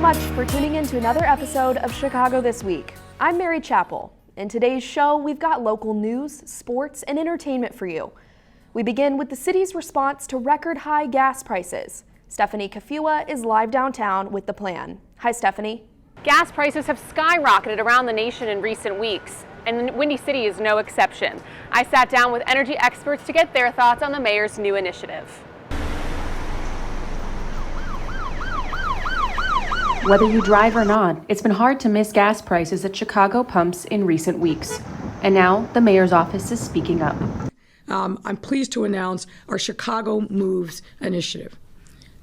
much for tuning in to another episode of Chicago This Week. I'm Mary Chappell. In today's show, we've got local news, sports, and entertainment for you. We begin with the city's response to record-high gas prices. Stephanie Kafua is live downtown with the plan. Hi, Stephanie. Gas prices have skyrocketed around the nation in recent weeks, and Windy City is no exception. I sat down with energy experts to get their thoughts on the mayor's new initiative. Whether you drive or not, it's been hard to miss gas prices at Chicago pumps in recent weeks. And now the mayor's office is speaking up. I'm pleased to announce our Chicago Moves initiative.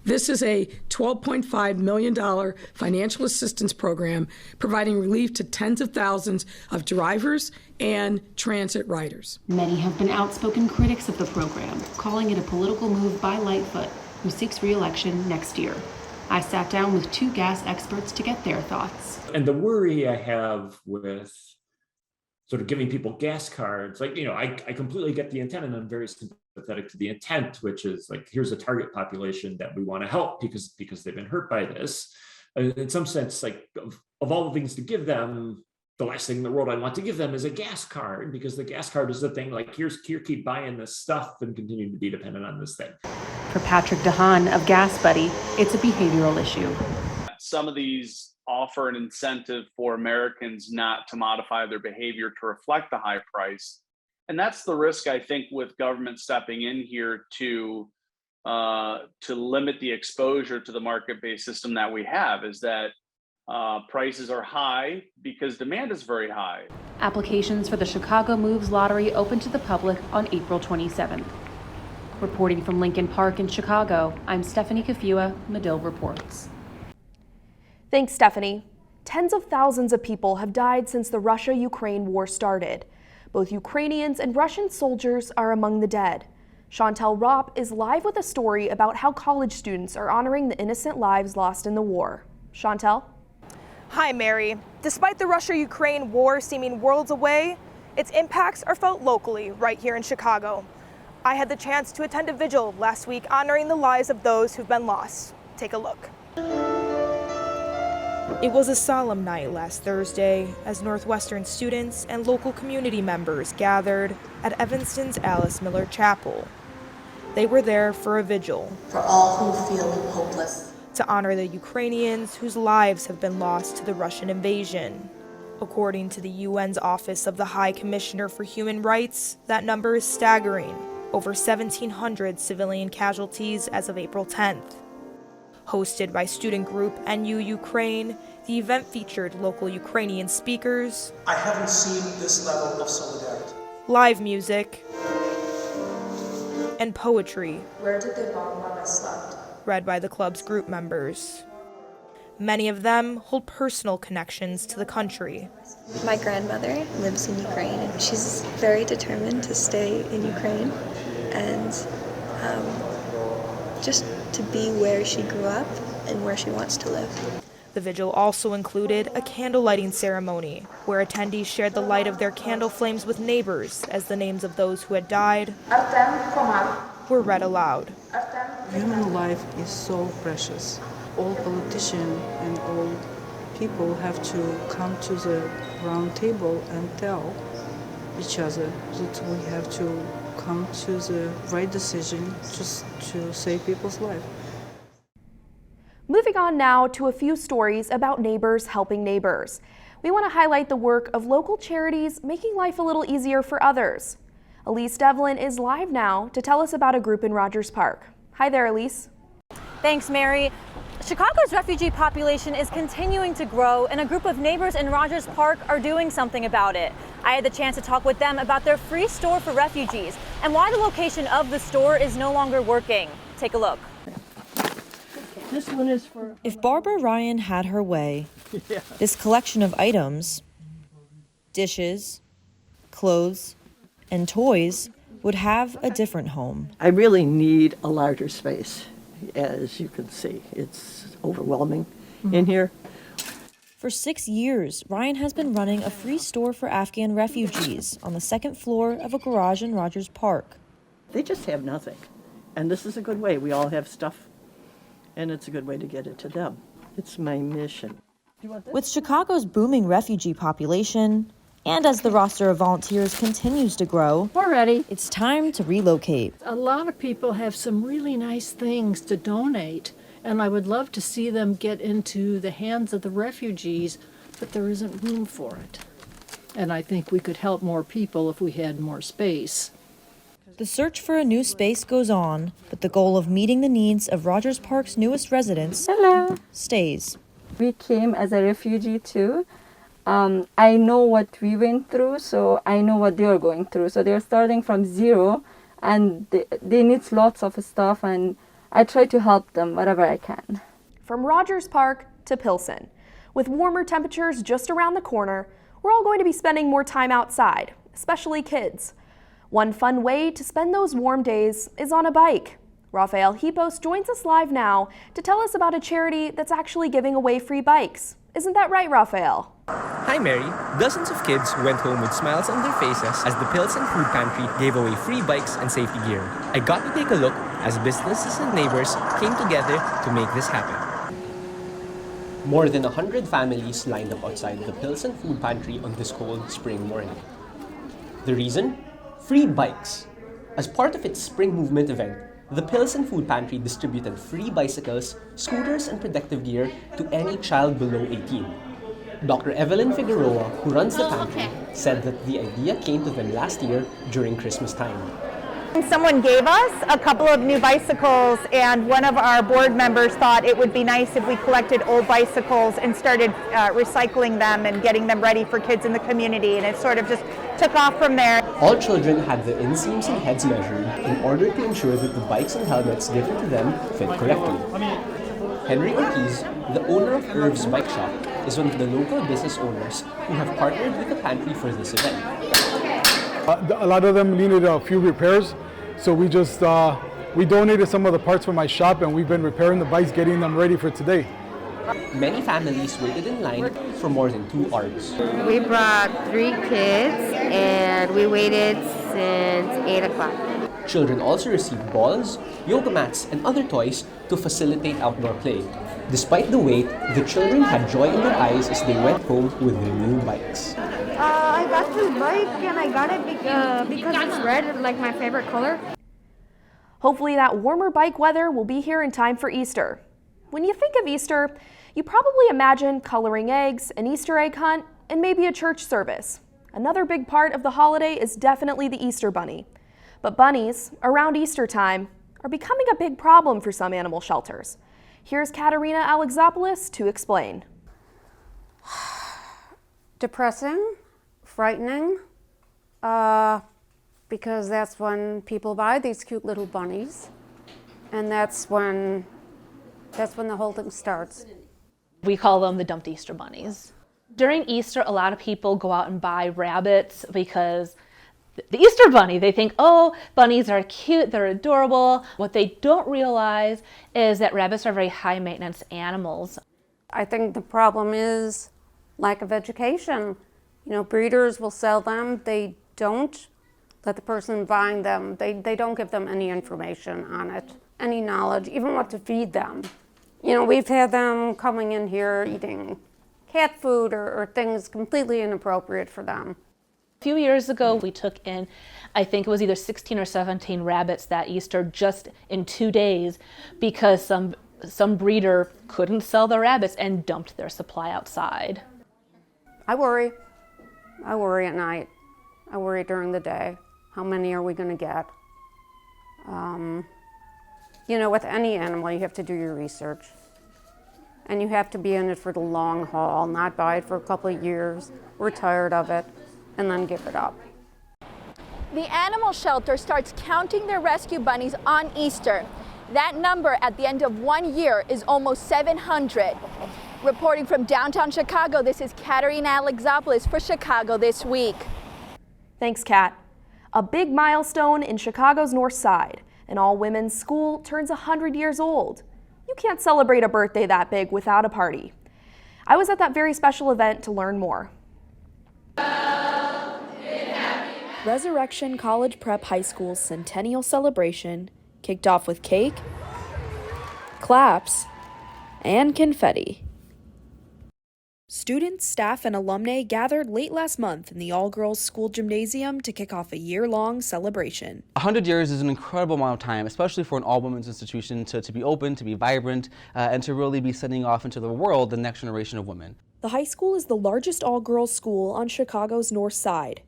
This is a $12.5 million financial assistance program providing relief to tens of thousands of drivers and transit riders. Many have been outspoken critics of the program, calling it a political move by Lightfoot, who seeks re-election next year. I sat down with two gas experts to get their thoughts. And the worry I have with sort of giving people gas cards, I completely get the intent, and I'm very sympathetic to the intent, which is like, here's a target population that we want to help because they've been hurt by this. In some sense, of all the things to give them, the last thing in the world I want to give them is a gas card, because the gas card is the thing, here, keep buying this stuff and continue to be dependent on this thing. For Patrick DeHaan of Gas Buddy, it's a behavioral issue. Some of these offer an incentive for Americans not to modify their behavior to reflect the high price. And that's the risk, I think, with government stepping in here to limit the exposure to the market-based system that we have, is that prices are high because demand is very high. Applications for the Chicago Moves Lottery open to the public on April 27th. Reporting from Lincoln Park in Chicago, I'm Stephanie Kafua, Medill Reports. Thanks, Stephanie. Tens of thousands of people have died since the Russia-Ukraine war started. Both Ukrainians and Russian soldiers are among the dead. Chantel Ropp is live with a story about how college students are honoring the innocent lives lost in the war. Chantel? Hi, Mary. Despite the Russia-Ukraine war seeming worlds away, its impacts are felt locally, right here in Chicago. I had the chance to attend a vigil last week honoring the lives of those who've been lost. Take a look. It was a solemn night last Thursday as Northwestern students and local community members gathered at Evanston's Alice Miller Chapel. They were there for a vigil. For all who feel hopeless. To honor the Ukrainians whose lives have been lost to the Russian invasion. According to the UN's Office of the High Commissioner for Human Rights, that number is staggering. Over 1,700 civilian casualties as of April 10th. Hosted by student group NU Ukraine, the event featured local Ukrainian speakers. I haven't seen this level of solidarity. Live music. And poetry. Where did they bomb when I slept? Read by the club's group members. Many of them hold personal connections to the country. My grandmother lives in Ukraine, and she's very determined to stay in Ukraine and just to be where she grew up and where she wants to live. The vigil also included a candle lighting ceremony, where attendees shared the light of their candle flames with neighbors as the names of those who had died were read aloud. Human life is so precious. All politicians and all people have to come to the round table and tell each other that we have to come to the right decision just to save people's lives. Moving on now to a few stories about neighbors helping neighbors. We want to highlight the work of local charities making life a little easier for others. Elise Devlin is live now to tell us about a group in Rogers Park. Hi there, Elise. Thanks, Mary. Chicago's refugee population is continuing to grow, and a group of neighbors in Rogers Park are doing something about it. I had the chance to talk with them about their free store for refugees and why the location of the store is no longer working. Take a look. This one is for... If Barbara Ryan had her way, this collection of items, dishes, clothes, and toys would have a different home. I really need a larger space. As you can see, it's overwhelming in here. For 6 years, Ryan has been running a free store for Afghan refugees on the second floor of a garage in Rogers Park. They just have nothing. And this is a good way. We all have stuff, and it's a good way to get it to them. It's my mission. With Chicago's booming refugee population, and as the roster of volunteers continues to grow, it's time to relocate. A lot of people have some really nice things to donate, and I would love to see them get into the hands of the refugees, but there isn't room for it. And I think we could help more people if we had more space. The search for a new space goes on, but the goal of meeting the needs of Rogers Park's newest residents stays. We came as a refugee too. I know what we went through, so I know what they're going through. So they're starting from zero, and they need lots of stuff, and I try to help them whatever I can. From Rogers Park to Pilsen, with warmer temperatures just around the corner, we're all going to be spending more time outside, especially kids. One fun way to spend those warm days is on a bike. Rafael Hipos joins us live now to tell us about a charity that's actually giving away free bikes. Isn't that right, Rafael? Hi, Mary. Dozens of kids went home with smiles on their faces as the Pilsen Food Pantry gave away free bikes and safety gear. I got to take a look as businesses and neighbors came together to make this happen. More than 100 families lined up outside the Pilsen Food Pantry on this cold spring morning. The reason? Free bikes. As part of its spring movement event, the Pilsen Food Pantry distributed free bicycles, scooters, and protective gear to any child below 18. Dr. Evelyn Figueroa, who runs the pantry, said that the idea came to them last year during Christmas time. Someone gave us a couple of new bicycles, and one of our board members thought it would be nice if we collected old bicycles and started recycling them and getting them ready for kids in the community, and it sort of just took off from there. All children had the inseams and heads measured in order to ensure that the bikes and helmets given to them fit correctly. Henry Ortiz, the owner of Irv's Bike Shop, is one of the local business owners who have partnered with the pantry for this event. A lot of them needed a few repairs, so we donated some of the parts from my shop, and we've been repairing the bikes, getting them ready for today. Many families waited in line for more than 2 hours. We brought 3 kids, and we waited since 8 o'clock. Children also received balls, yoga mats, and other toys to facilitate outdoor play. Despite the wait, the children had joy in their eyes as they went home with their new bikes. I got this bike, and I got it because it's red, like my favorite color. Hopefully that warmer bike weather will be here in time for Easter. When you think of Easter, you probably imagine coloring eggs, an Easter egg hunt, and maybe a church service. Another big part of the holiday is definitely the Easter bunny. But bunnies, around Easter time, are becoming a big problem for some animal shelters. Here's Katerina Alexopoulos to explain. Depressing, frightening, because that's when people buy these cute little bunnies, and that's when the whole thing starts. We call them the dumped Easter bunnies. During Easter, a lot of people go out and buy rabbits because the Easter bunny, they think, oh, bunnies are cute, they're adorable. What they don't realize is that rabbits are very high maintenance animals. I think the problem is lack of education. You know, breeders will sell them. They don't let the person buying them, they don't give them any information on it, any knowledge, even what to feed them. You know, we've had them coming in here eating cat food or things completely inappropriate for them. A few years ago, we took in, I think it was either 16 or 17 rabbits that Easter just in 2 days because some breeder couldn't sell the rabbits and dumped their supply outside. I worry at night. I worry during the day. How many are we going to get? You know, with any animal, you have to do your research. And you have to be in it for the long haul, not buy it for a couple of years, we're tired of it, and then give it up. The animal shelter starts counting their rescue bunnies on Easter. That number at the end of 1 year is almost 700. Reporting from downtown Chicago, this is Katerina Alexopoulos for Chicago This Week. Thanks, Kat. A big milestone in Chicago's North Side. An all-women's school turns 100 years old. You can't celebrate a birthday that big without a party. I was at that very special event to learn more. Resurrection College Prep High School's centennial celebration kicked off with cake, claps, and confetti. Students, staff, and alumni gathered late last month in the all-girls school gymnasium to kick off a year-long celebration. 100 years is an incredible amount of time, especially for an all-women's institution to be open, to be vibrant, and to really be sending off into the world the next generation of women. The high school is the largest all-girls school on Chicago's north side.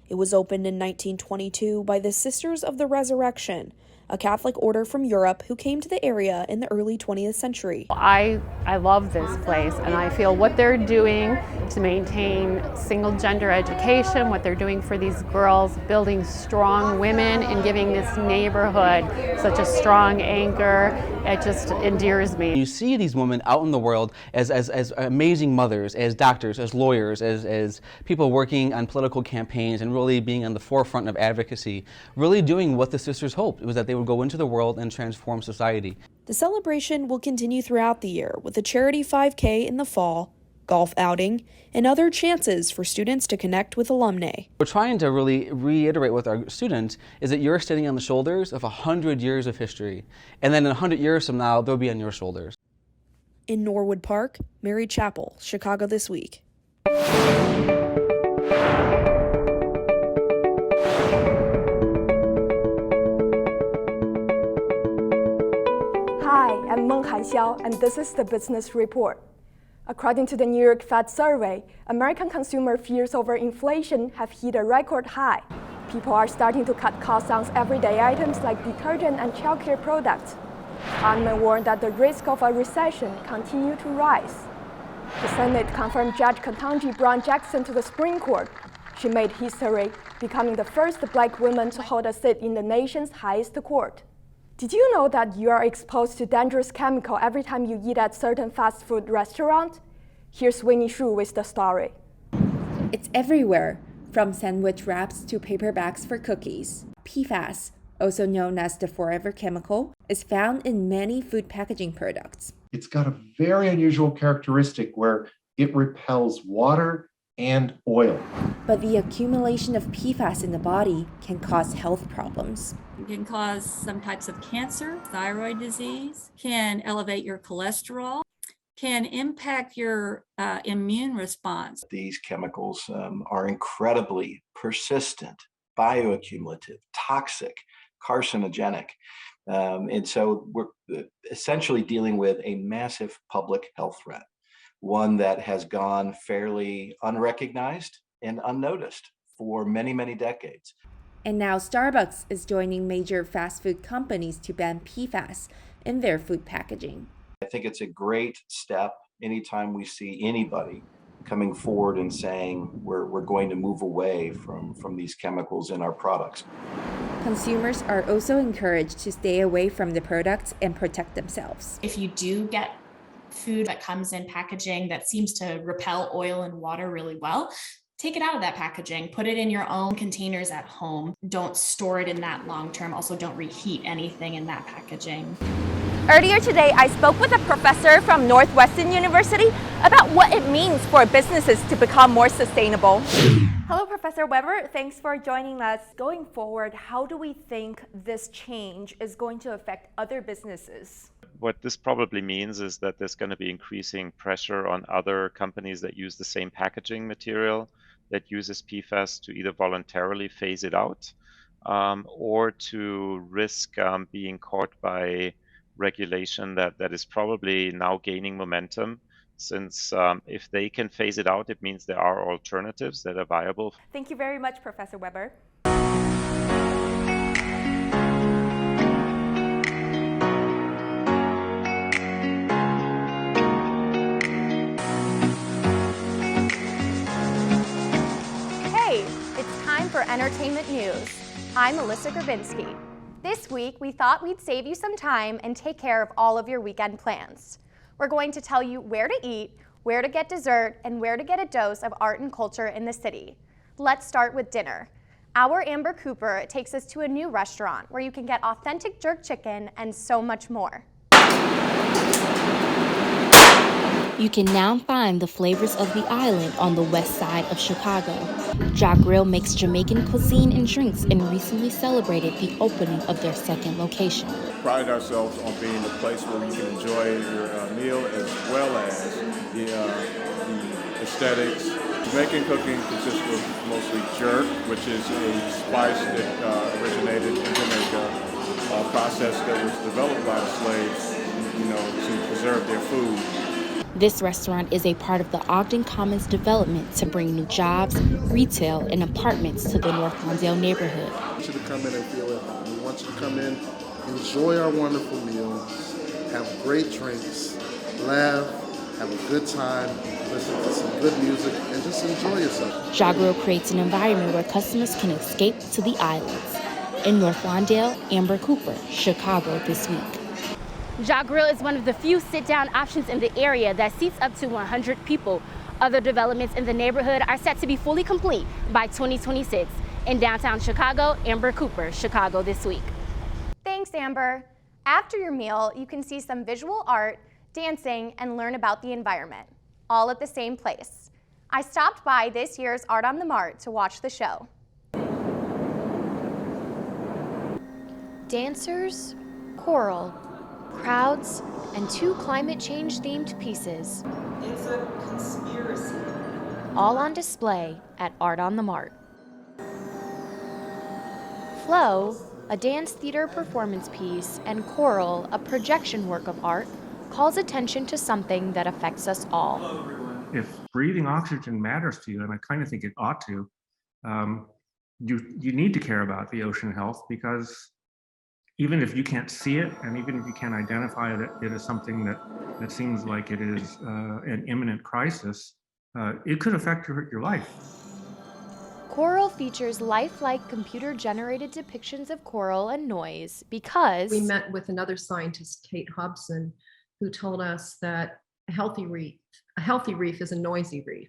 It was opened in 1922 by the Sisters of the Resurrection, a Catholic order from Europe who came to the area in the early 20th century. I love this place, and I feel what they're doing to maintain single-gender education, what they're doing for these girls, building strong women and giving this neighborhood such a strong anchor, it just endears me. You see these women out in the world as amazing mothers, as doctors, as lawyers, as people working on political campaigns and really being on the forefront of advocacy, really doing what the sisters hoped. It was that they would go into the world and transform society. The celebration will continue throughout the year with a charity 5K in the fall, golf outing, and other chances for students to connect with alumni. We're trying to really reiterate with our students is that you're standing on the shoulders of 100 years of history, and then in 100 years from now, they'll be on your shoulders. In Norwood Park, Mary Chapel, Chicago This Week. Hi, I'm Meng Haixiao, and this is the Business Report. According to the New York Fed survey, American consumer fears over inflation have hit a record high. People are starting to cut costs on everyday items like detergent and childcare products. Economists warn that the risk of a recession continue to rise. The Senate confirmed Judge Ketanji Brown Jackson to the Supreme Court. She made history, becoming the first Black woman to hold a seat in the nation's highest court. Did you know that you are exposed to dangerous chemical every time you eat at certain fast food restaurant? Here's Winnie Shu with the story. It's everywhere, from sandwich wraps to paper bags for cookies. PFAS, also known as the forever chemical, is found in many food packaging products. It's got a very unusual characteristic where it repels water and oil. But the accumulation of PFAS in the body can cause health problems. It can cause some types of cancer, thyroid disease, can elevate your cholesterol, can impact your immune response. These chemicals are incredibly persistent, bioaccumulative, toxic, carcinogenic. And so we're essentially dealing with a massive public health threat, one that has gone fairly unrecognized and unnoticed for many, many decades. And now Starbucks is joining major fast food companies to ban PFAS in their food packaging. I think it's a great step anytime we see anybody coming forward and saying we're going to move away from these chemicals in our products. Consumers are also encouraged to stay away from the products and protect themselves. If you do get food that comes in packaging that seems to repel oil and water really well, take it out of that packaging, put it in your own containers at home. Don't store it in that long term. Also, don't reheat anything in that packaging. Earlier today, I spoke with a professor from Northwestern University about what it means for businesses to become more sustainable. Hello, Professor Weber. Thanks for joining us. Going forward, how do we think this change is going to affect other businesses? What this probably means is that there's going to be increasing pressure on other companies that use the same packaging material that uses PFAS to either voluntarily phase it out or to risk being caught by regulation that is probably now gaining momentum, since if they can phase it out, it means there are alternatives that are viable. Thank you very much, Professor Weber. Hey, it's time for entertainment news. I'm Melissa Grabinski. This week, we thought we'd save you some time and take care of all of your weekend plans. We're going to tell you where to eat, where to get dessert, and where to get a dose of art and culture in the city. Let's start with dinner. Our Amber Cooper takes us to a new restaurant where you can get authentic jerk chicken and so much more. You can now find the flavors of the island on the west side of Chicago. Ja Grill makes Jamaican cuisine and drinks and recently celebrated the opening of their second location. We pride ourselves on being a place where you can enjoy your meal as well as the aesthetics. Jamaican cooking consists of mostly jerk, which is a spice that originated in Jamaica, a process that was developed by the slaves, to preserve their food. This restaurant is a part of the Ogden Commons development to bring new jobs, retail, and apartments to the North Lawndale neighborhood. We want you to come in and feel at home. We want you to come in, enjoy our wonderful meals, have great drinks, laugh, have a good time, listen to some good music, and just enjoy yourself. Ja Grill creates an environment where customers can escape to the islands. In North Lawndale, Amber Cooper, Chicago This Week. Ja Grill is one of the few sit-down options in the area that seats up to 100 people. Other developments in the neighborhood are set to be fully complete by 2026. In downtown Chicago, Amber Cooper, Chicago This Week. Thanks, Amber. After your meal, you can see some visual art, dancing, and learn about the environment, all at the same place. I stopped by this year's Art on the Mart to watch the show. Dancers, choral, crowds, and 2 climate change themed pieces. It's a conspiracy. All on display at Art on the Mart. Flow, a dance theater performance piece, and choral, a projection work of art, calls attention to something that affects us all. If breathing oxygen matters to you, and I kind of think it ought to, you need to care about the ocean health, because even if you can't see it, and even if you can't identify it as something that seems like it is an imminent crisis, it could affect your life. Choral features lifelike computer-generated depictions of coral and noise because... We met with another scientist, Kate Hobson, who told us that a healthy reef is a noisy reef.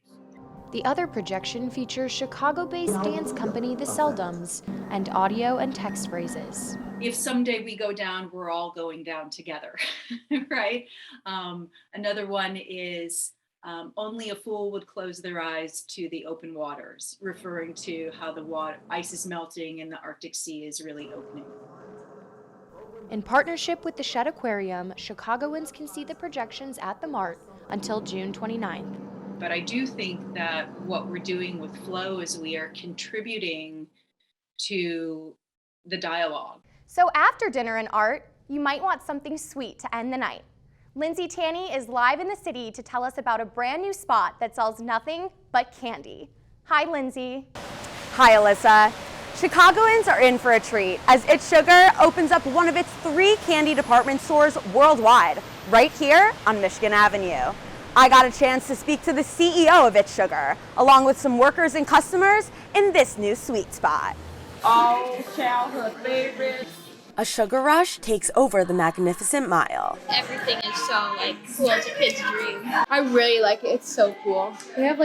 The other projection features Chicago-based dance company The Seldums and audio and text phrases. If someday we go down, we're all going down together, right? Another one is only a fool would close their eyes to the open waters, referring to how the ice is melting and the Arctic Sea is really opening. In partnership with the Shedd Aquarium, Chicagoans can see the projections at the Mart until June 29th. But I do think that what we're doing with Flow is we are contributing to the dialogue. So after dinner and art, you might want something sweet to end the night. Lindsay Tanney is live in the city to tell us about a brand new spot that sells nothing but candy. Hi, Lindsay. Hi, Alyssa. Chicagoans are in for a treat as It's Sugar opens up one of its 3 candy department stores worldwide, right here on Michigan Avenue. I got a chance to speak to the CEO of It's Sugar, along with some workers and customers in this new sweet spot. All childhood favorites. A sugar rush takes over the Magnificent Mile. Everything is so cool. It's a kid's dream. I really like it. It's so cool. They have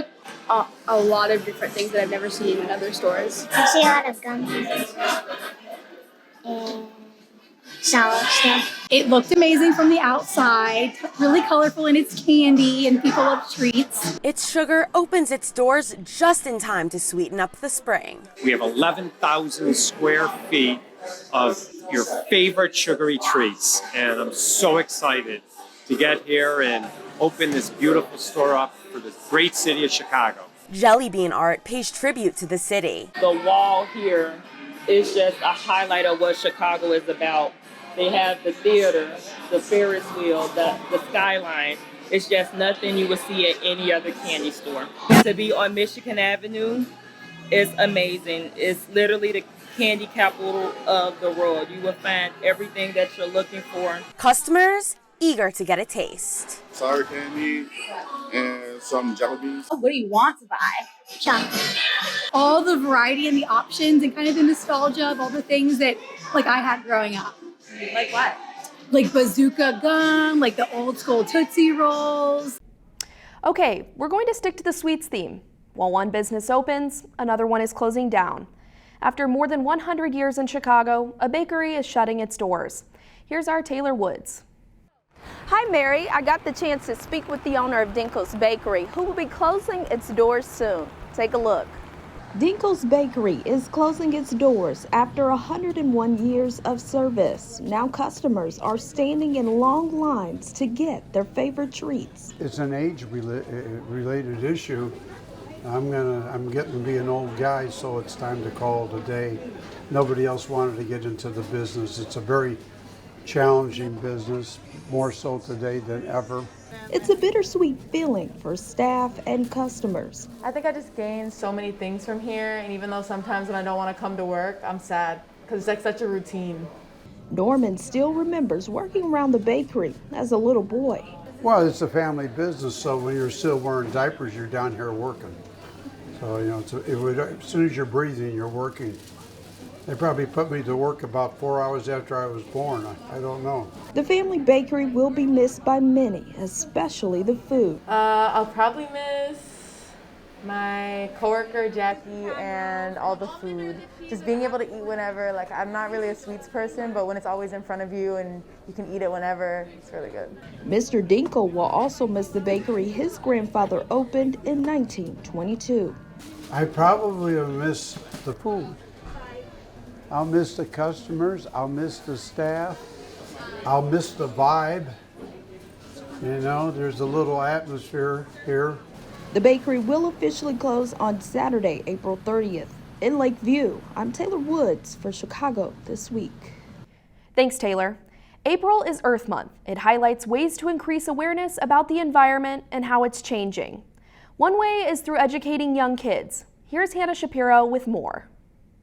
a lot of different things that I've never seen in other stores. I see a lot of gum and sour stuff. It looked amazing from the outside, really colorful in its candy, and people love treats. It's Sugar opens its doors just in time to sweeten up the spring. We have 11,000 square feet of your favorite sugary treats, and I'm so excited to get here and open this beautiful store up for the great city of Chicago. Jelly bean art pays tribute to the city. The wall here is just a highlight of what Chicago is about. They have the theater, the Ferris wheel, the skyline. It's just nothing you would see at any other candy store. To be on Michigan Avenue is amazing. It's literally the candy capital of the world. You will find everything that you're looking for. Customers eager to get a taste. Sour candy and some jelly beans. What do you want to buy? Chocolate. All the variety and the options and kind of the nostalgia of all the things that I had growing up. Like what? Like bazooka gum, like the old school Tootsie Rolls. Okay, we're going to stick to the sweets theme. While one business opens, another one is closing down. After more than 100 years in Chicago, a bakery is shutting its doors. Here's our Taylor Woods. Hi, Mary. I got the chance to speak with the owner of Dinkles Bakery, who will be closing its doors soon. Take a look. Dinkles Bakery is closing its doors after 101 years of service. Now customers are standing in long lines to get their favorite treats. It's an age-related issue. I'm getting to be an old guy, so it's time to call it a day. Nobody else wanted to get into the business. It's a very challenging business, more so today than ever. It's a bittersweet feeling for staff and customers. I think I just gained so many things from here, and even though sometimes when I don't want to come to work, I'm sad because it's like such a routine. Norman still remembers working around the bakery as a little boy. Well, it's a family business, so when you're still wearing diapers, you're down here working. So, you know, as soon as you're breathing, you're working. They probably put me to work about 4 hours after I was born. I don't know. The family bakery will be missed by many, especially the food. I'll probably miss my coworker Jackie and all the food. Just being able to eat whenever. Like, I'm not really a sweets person, but when it's always in front of you and you can eat it whenever, it's really good. Mr. Dinkle will also miss the bakery his grandfather opened in 1922. I probably will miss the food. I'll miss the customers, I'll miss the staff, I'll miss the vibe. You know, there's a little atmosphere here. The bakery will officially close on Saturday, April 30th. In Lakeview, I'm Taylor Woods for Chicago This Week. Thanks, Taylor. April is Earth Month. It highlights ways to increase awareness about the environment and how it's changing. One way is through educating young kids. Here's Hannah Shapiro with more.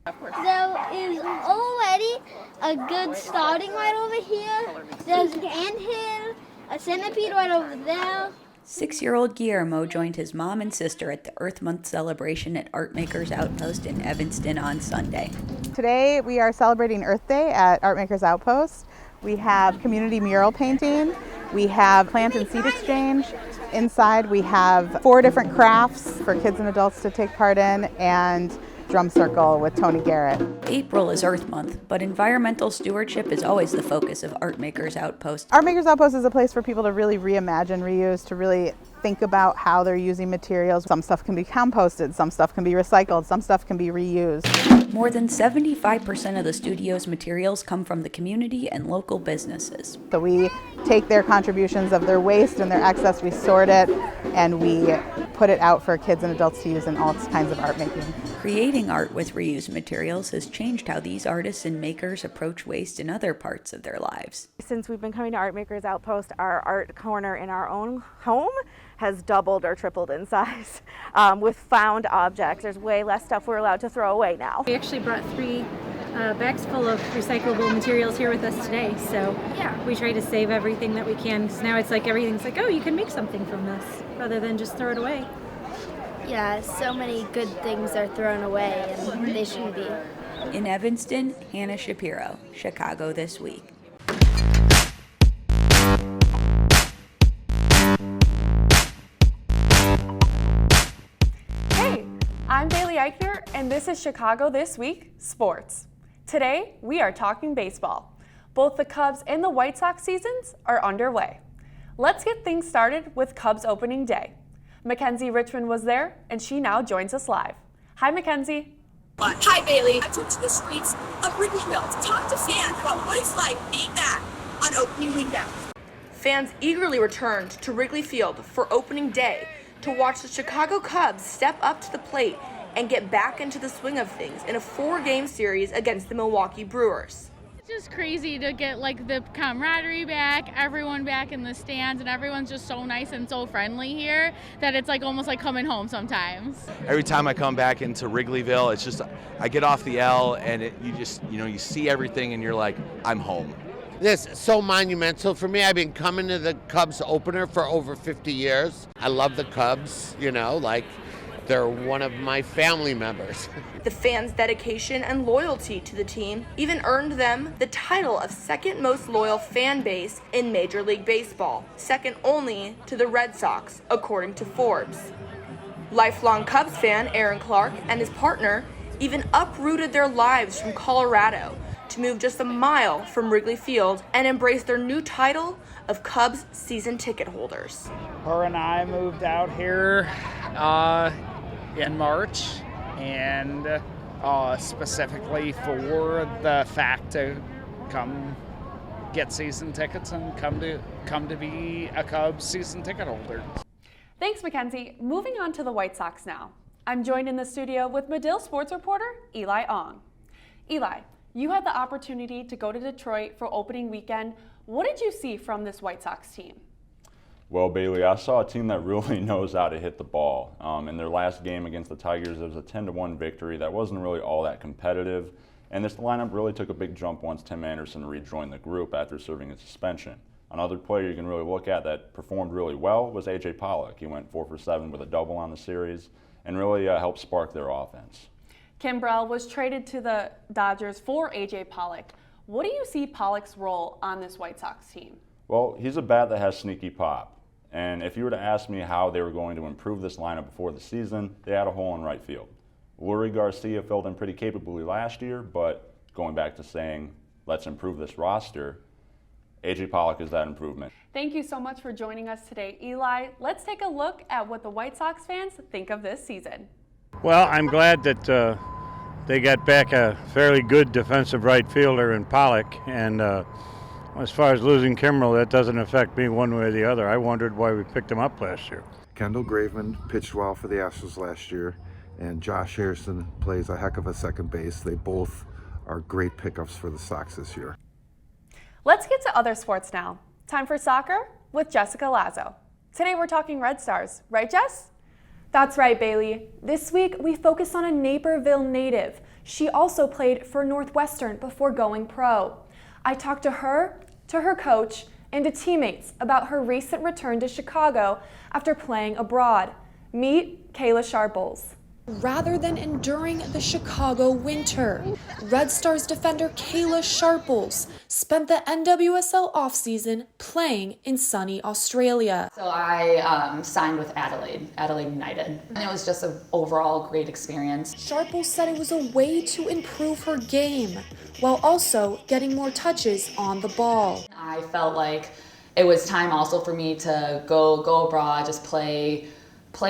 There is already a good starting right over here. There's an anthill, a centipede right over there. 6-year-old Guillermo joined his mom and sister at the Earth Month celebration at Art Makers Outpost in Evanston on Sunday. Today we are celebrating Earth Day at Art Makers Outpost. We have community mural painting, we have plant and seed exchange. Inside we have 4 different crafts for kids and adults to take part in, and drum circle with Tony Garrett. April is Earth Month, but environmental stewardship is always the focus of Art Makers Outpost. Art Makers Outpost is a place for people to really reimagine reuse, to really think about how they're using materials. Some stuff can be composted, some stuff can be recycled, some stuff can be reused. More than 75% of the studio's materials come from the community and local businesses. So we take their contributions of their waste and their excess, we sort it, and we put it out for kids and adults to use in all kinds of art making. Creating art with reused materials has changed how these artists and makers approach waste in other parts of their lives. Since we've been coming to Art Makers Outpost, our art corner in our own home has doubled or tripled in size with found objects. There's way less stuff we're allowed to throw away now. We actually brought 3 bags full of recyclable materials here with us today. So yeah, we try to save everything that we can, because now it's like everything's like, oh, you can make something from this rather than just throw it away. Yeah, so many good things are thrown away and they shouldn't be. In Evanston, Hannah Shapiro, Chicago This Week. Hey, I'm Bailey Eichner, and this is Chicago This Week Sports. Today, we are talking baseball. Both the Cubs and the White Sox seasons are underway. Let's get things started with Cubs opening day. Mackenzie Richmond was there, and she now joins us live. Hi, Mackenzie. Hi, Bailey. I took to the streets of Wrigley Field to talk to fans about what it's like being back on opening weekend. Fans eagerly returned to Wrigley Field for opening day to watch the Chicago Cubs step up to the plate and get back into the swing of things in a 4-game series against the Milwaukee Brewers. It's just crazy to get like the camaraderie back, everyone back in the stands, and everyone's just so nice and so friendly here that it's like almost like coming home sometimes. Every time I come back into Wrigleyville, it's just, I get off the L and you see everything and you're like, I'm home. This is so monumental for me. I've been coming to the Cubs opener for over 50 years. I love the Cubs, they're one of my family members. The fans' dedication and loyalty to the team even earned them the title of second most loyal fan base in Major League Baseball, second only to the Red Sox, according to Forbes. Lifelong Cubs fan Aaron Clark and his partner even uprooted their lives from Colorado to move just a mile from Wrigley Field and embrace their new title of Cubs season ticket holders. Her and I moved out here in March, and specifically for the fact to come get season tickets and come to be a Cubs season ticket holder. Thanks, Mackenzie. Moving on to the White Sox now. I'm joined in the studio with Medill sports reporter Eli Ong. Eli, you had the opportunity to go to Detroit for opening weekend. What did you see from this White Sox team? Well, Bailey, I saw a team that really knows how to hit the ball. In their last game against the Tigers, it was a 10-1 victory that wasn't really all that competitive. And this lineup really took a big jump once Tim Anderson rejoined the group after serving a suspension. Another player you can really look at that performed really well was A.J. Pollock. He went 4 for 7 with a double on the series and really helped spark their offense. Kimbrell was traded to the Dodgers for A.J. Pollock. What do you see Pollock's role on this White Sox team? Well, he's a bat that has sneaky pop. And if you were to ask me how they were going to improve this lineup before the season, they had a hole in right field. Lurie Garcia filled in pretty capably last year, but going back to saying, let's improve this roster, A.J. Pollock is that improvement. Thank you so much for joining us today, Eli. Let's take a look at what the White Sox fans think of this season. Well, I'm glad that they got back a fairly good defensive right fielder in Pollock, and as far as losing Kimbrell, that doesn't affect me one way or the other. I wondered why we picked him up last year. Kendall Graveman pitched well for the Astros last year, and Josh Harrison plays a heck of a second base. They both are great pickups for the Sox this year. Let's get to other sports now. Time for soccer with Jessica Lazo. Today we're talking Red Stars, right, Jess? That's right, Bailey. This week we focused on a Naperville native. She also played for Northwestern before going pro. I talked to her coach, and to teammates about her recent return to Chicago after playing abroad. Meet Kayla Sharples. Rather than enduring the Chicago winter, Red Stars defender Kayla Sharples spent the NWSL offseason playing in sunny Australia. So I signed with Adelaide United, and it was just an overall great experience. Sharples said it was a way to improve her game, while also getting more touches on the ball. I felt like it was time also for me to go abroad, just play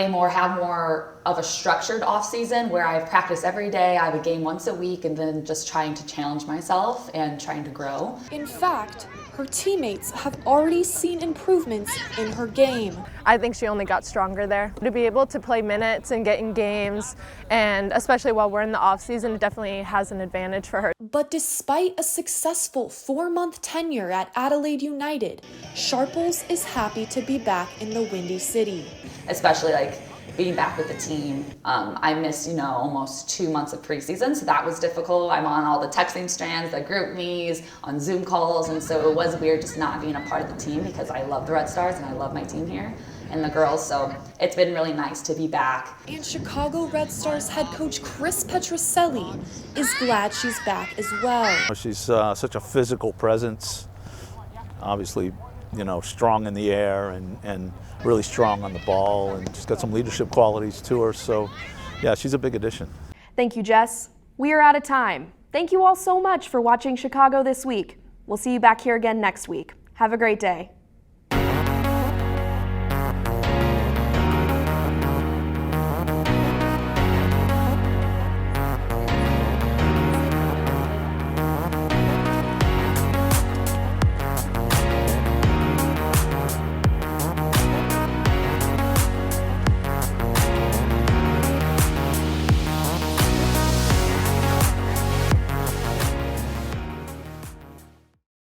more, have more of a structured off season where I practice every day. I have a game once a week, and then just trying to challenge myself and trying to grow. In fact, her teammates have already seen improvements in her game. I think she only got stronger there. To be able to play minutes and get in games, and especially while we're in the off season, it definitely has an advantage for her. But despite a successful 4-month tenure at Adelaide United, Sharples is happy to be back in the Windy City. Especially being back with the team. I missed, almost 2 months of preseason, so that was difficult. I'm on all the texting strands, the group me's, on Zoom calls, and so it was weird just not being a part of the team because I love the Red Stars and I love my team here and the girls, so it's been really nice to be back. And Chicago Red Stars head coach Chris Petroselli is glad she's back as well. She's such a physical presence, obviously, strong in the air and really strong on the ball, and she's got some leadership qualities to her. So, yeah, she's a big addition. Thank you, Jess. We are out of time. Thank you all so much for watching Chicago this week. We'll see you back here again next week. Have a great day.